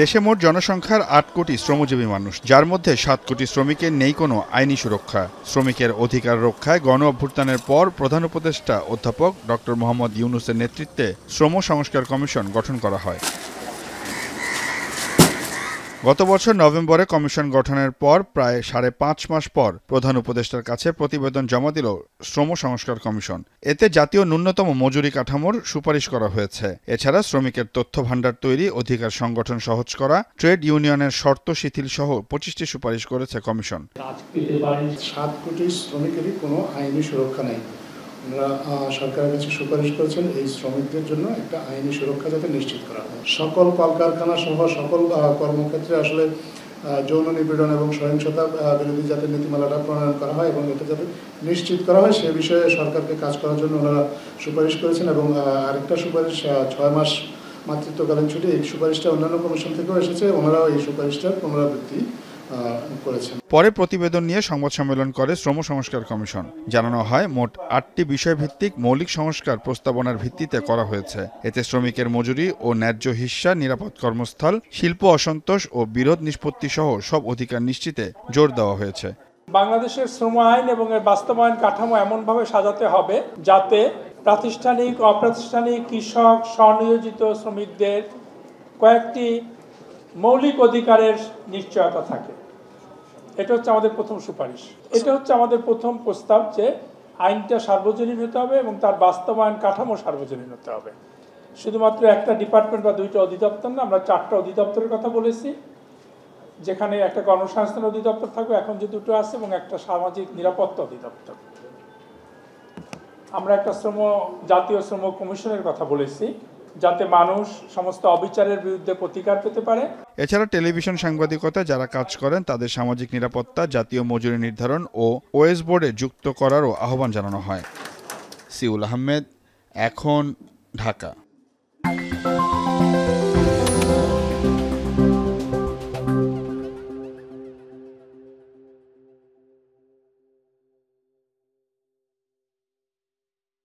দেশে মোট জনসংখ্যার ৮ কোটি শ্রমজীবী মানুষ, যার মধ্যে ৭ কোটি শ্রমিকের নেই কোনো আইনি সুরক্ষা। শ্রমিকের অধিকার রক্ষায় গণ অভ্যুত্থানের পর প্রধান উপদেষ্টা অধ্যাপক ডক্টর মোহাম্মদ ইউনূসের নেতৃত্বে শ্রম সংস্কার কমিশন গঠন করা হয়। গত বছর নভেম্বরে কমিশন গঠনের পর প্রায় ৫.৫ মাস পর প্রধান উপদেষ্টার কাছে প্রতিবেদন জমা দিল শ্রম সংস্কার কমিশন। এতে জাতীয় ন্যূনতম মজুরি কাঠামোর সুপারিশ করা হয়েছে। এছাড়া শ্রমিকের তথ্য ভাণ্ডার তৈরি, অধিকার সংগঠন সহজ করা, ট্রেড ইউনিয়নের শর্ত শিথিল সহ ২৫টি সুপারিশ করেছে কমিশন। ৭ কোটি শ্রমিকেরই কোনো আইনি সুরক্ষা নেই। আমরা সরকারের কাছে সুপারিশ করেছেন এই শ্রমিকদের জন্য একটা আইনি সুরক্ষা যাতে নিশ্চিত করা হয়। সকল কলকারখানা সহ সকল কর্মক্ষেত্রে আসলে যৌন নিপীড়ন এবং সহিংসতা বিরোধী যাতে নীতিমালাটা প্রণয়ন করা হয় এবং এটা যাতে নিশ্চিত করা হয় সে বিষয়ে সরকারকে কাজ করার জন্য ওনারা সুপারিশ করেছেন। এবং আরেকটা সুপারিশ ৬ মাস মাতৃত্বকালীন ছুটি, এই সুপারিশটা অন্যান্য কমিশন থেকেও এসেছে, ওনারাও এই সুপারিশটার পুনরাবৃত্তি করেছেন। পরে প্রতিবেদন নিয়ে সংবাদ সম্মেলন করে শ্রম সংস্কার কমিশন। জানানো হয় মোট ৮টি বিষয়ভিত্তিক মৌলিক সংস্কার প্রস্তাবনার ভিত্তিতে করা হয়েছে। এতে শ্রমিকের মজুরি ও ন্যায্য হিস্যা, নিরাপদ কর্মস্থল, শিল্প অসন্তোষ ও বিরোধ নিষ্পত্তি সহ সব অধিকার নিশ্চিতে জোর দেওয়া হয়েছে। বাংলাদেশের শ্রম আইন এবং এর বাস্তবায়ন কাঠামো এমনভাবে সাজাতে হবে যাতে প্রাতিষ্ঠানিক, অপ্রাতিষ্ঠানিক, কৃষক, স্বনিয়োজিত শ্রমিকদের কয়েকটি মৌলিক অধিকারের নিশ্চয়তা থাকে। এটা হচ্ছে আমাদের প্রথম সুপারিশ। এটা হচ্ছে আমাদের প্রথম প্রস্তাব যে আইনটা সার্বজনীন হতে হবে এবং তার বাস্তবায়ন কাঠামো সার্বজনীন হতে হবে। শুধুমাত্র একটা ডিপার্টমেন্ট বা দুইটা অধিদপ্তর না, আমরা 4টা অধিদপ্তরের কথা বলেছি, যেখানে একটা কর্মসংস্থান অধিদপ্তর থাকবে, এখন যে দুটো আছে, এবং একটা সামাজিক নিরাপত্তা অধিদপ্তর। আমরা একটা জাতীয় শ্রম কমিশনের কথা বলেছি যাতে মানুষ সমস্ত অবিচারের বিরুদ্ধে প্রতিকার পেতে পারে। এছাড়া টেলিভিশন সাংবাদিকতা যারা কাজ করেন তাদের সামাজিক নিরাপত্তা, জাতীয় মজুরি নির্ধারণ ও ওএস বোর্ডে যুক্ত করারও আহ্বান জানানো হয়। সিউল আহমেদ, এখন, ঢাকা।